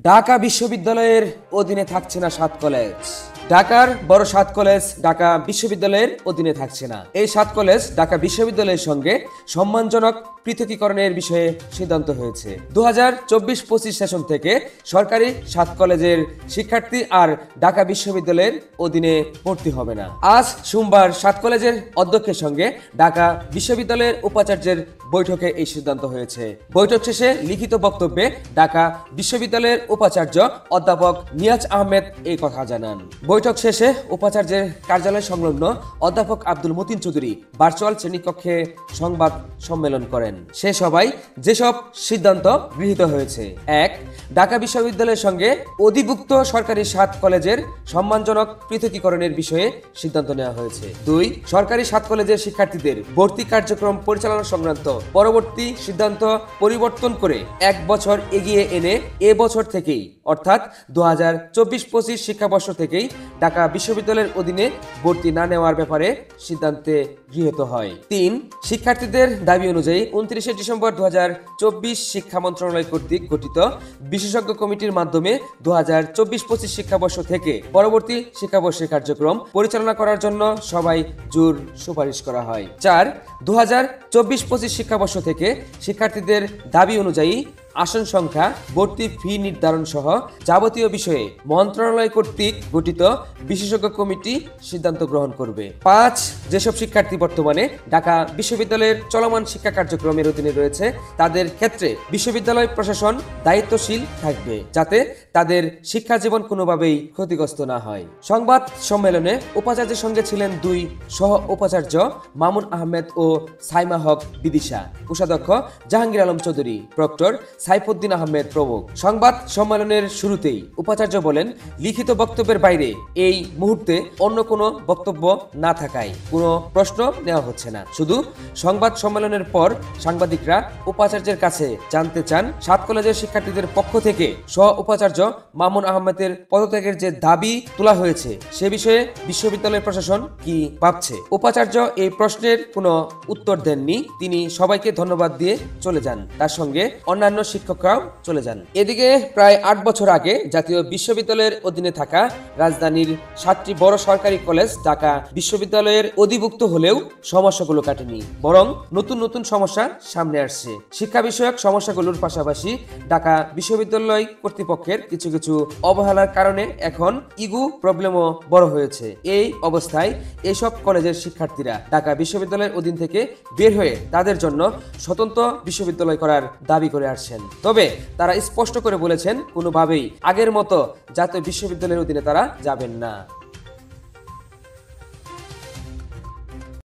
ঢাকা বিশ্ববিদ্যালয়ের অধীনে থাকছে না 7 কলেজ। ঢাকার বড় 7 কলেজ ঢাকা বিশ্ববিদ্যালয়ের অধীনে থাকছে না। এই 7 কলেজ ঢাকা বিশ্ববিদ্যালয়ের সঙ্গে সম্মানজনক পৃথকীকরণের বিষয়ে সিদ্ধান্ত হয়েছে। 2024-25 সেশন থেকে সরকারি 7 কলেজের শিক্ষার্থী আর ঢাকা বিশ্ববিদ্যালয়ের অধীনে ভর্তি হবে না। আজ সোমবার 7 কলেজের অধ্যক্ষের সঙ্গে ঢাকা বিশ্ববিদ্যালয়ের উপাচার্যের বৈঠকে এই সিদ্ধান্ত হয়েছে। বৈঠক শেষে লিখিত বক্তব্যে ঢাকা বিশ্ববিদ্যালয়ের উপাচার্য অধ্যাপক নিয়াজ আহমেদ এই কথা জানান। বৈঠক শেষে উপাচার্যের কার্যালয় সংলগ্ন অধ্যাপক আব্দুল মতিন চৌধুরী ভার্চুয়াল শ্রেণীকক্ষে সংবাদ সম্মেলন করেন। সে সভায় যেসব সিদ্ধান্ত গৃহীত হয়েছে: 1. ঢাকা বিশ্ববিদ্যালয়ের সঙ্গে অধিভুক্ত সরকারি 7 কলেজের সম্মানজনক পৃথকীকরণের বিষয়ে সিদ্ধান্ত নেওয়া হয়েছে। 2. সরকারি 7 কলেজের শিক্ষার্থীদের ভর্তি কার্যক্রম পরিচালনা সংক্রান্ত পরবর্তী সিদ্ধান্ত পরিবর্তন করে 1 বছর এগিয়ে এনে এ বছর থেকেই অর্থাৎ 2024-25 শিক্ষাবর্ষ থেকেই ঢাকা বিশ্ববিদ্যালয়ের অধীনে ভর্তি না নেওয়ার ব্যাপারে সিদ্ধান্তে গৃহীত হয়। 3. শিক্ষার্থীদের দাবি অনুযায়ী 29শে ডিসেম্বর 2024 শিক্ষা মন্ত্রণালয় কর্তৃক গঠিত বিশেষজ্ঞ কমিটির মাধ্যমে 2024-25 শিক্ষাবর্ষ থেকে পরবর্তী শিক্ষাবর্ষের কার্যক্রম পরিচালনা করার জন্য সবাই জোর সুপারিশ করা হয়। 4. 2024-25 শিক্ষাবর্ষ থেকে শিক্ষার্থীদের দাবি অনুযায়ী আসন সংখ্যা, ভর্তি ফি নির্ধারণ সহ যাবতীয় বিষয়ে মন্ত্রণালয় কর্তৃক গঠিত বিশেষজ্ঞ কমিটি সিদ্ধান্ত গ্রহণ করবে। 5. যেসব শিক্ষার্থী বর্তমানে ঢাকা বিশ্ববিদ্যালয়ের চলমান শিক্ষা কার্যক্রমের অধীনে রয়েছে তাদের ক্ষেত্রে বিশ্ববিদ্যালয় প্রশাসন দায়িত্বশীল থাকবে যাতে তাদের শিক্ষা জীবন কোনোভাবেই ক্ষতিগ্রস্ত না হয়। সংবাদ সম্মেলনে উপাচার্যের সঙ্গে ছিলেন 2 সহ উপাচার্য মামুন আহমেদ ও সাইমা হক বিদিশা, কোষাধ্যক্ষ জাহাঙ্গীর আলম চৌধুরী, প্রক্টর সাইফুদ্দিন আহমেদ প্রমুখ। সংবাদ সম্মেলনের শুরুতেই উপাচার্য বলেন, লিখিত বক্তব্যের বাইরে এই মুহূর্তে অন্য কোনো বক্তব্য না থাকায় কোনো প্রশ্ন নেওয়া হচ্ছে না। শুধু সংবাদ সম্মেলনের পর সাংবাদিকরা উপাচার্যের কাছে জানতে চান 7 কলেজের শিক্ষার্থীদের পক্ষ থেকে সহ উপাচার্য মামুন আহমেদের পদত্যাগের যে দাবি তোলা হয়েছে সে বিষয়ে বিশ্ববিদ্যালয় প্রশাসন কি ভাবছে। উপাচার্য এই প্রশ্নের কোনো উত্তর দেননি। তিনি সবাইকে ধন্যবাদ দিয়ে চলে যান। তার সঙ্গে অন্যান্য শিক্ষকরাও চলে যান। এদিকে প্রায় 8 বছর আগে জাতীয় বিশ্ববিদ্যালয়ের অধীনে থাকা রাজধানীর 7টি বড় সরকারি কলেজ ঢাকা বিশ্ববিদ্যালয়ের অধিভুক্ত হলেও সমস্যাগুলো কাটেনি, বরং নতুন নতুন সমস্যা সামনে আসছে। শিক্ষা বিষয়ক সমস্যাগুলোর পাশাপাশি ঢাকা বিশ্ববিদ্যালয় কর্তৃপক্ষের কিছু কিছু অবহেলার কারণে এখন ইগো প্রবলেমও বড় হয়েছে। এই অবস্থায় এইসব কলেজের শিক্ষার্থীরা ঢাকা বিশ্ববিদ্যালয়ের অধীন থেকে বের হয়ে তাদের জন্য স্বতন্ত্র বিশ্ববিদ্যালয় করার দাবি করে আসছেন। তবে তারা স্পষ্ট করে বলেছেন কোনোভাবেই আগের মতো জাতীয় বিশ্ববিদ্যালয়ের অধীনে তারা যাবেন না।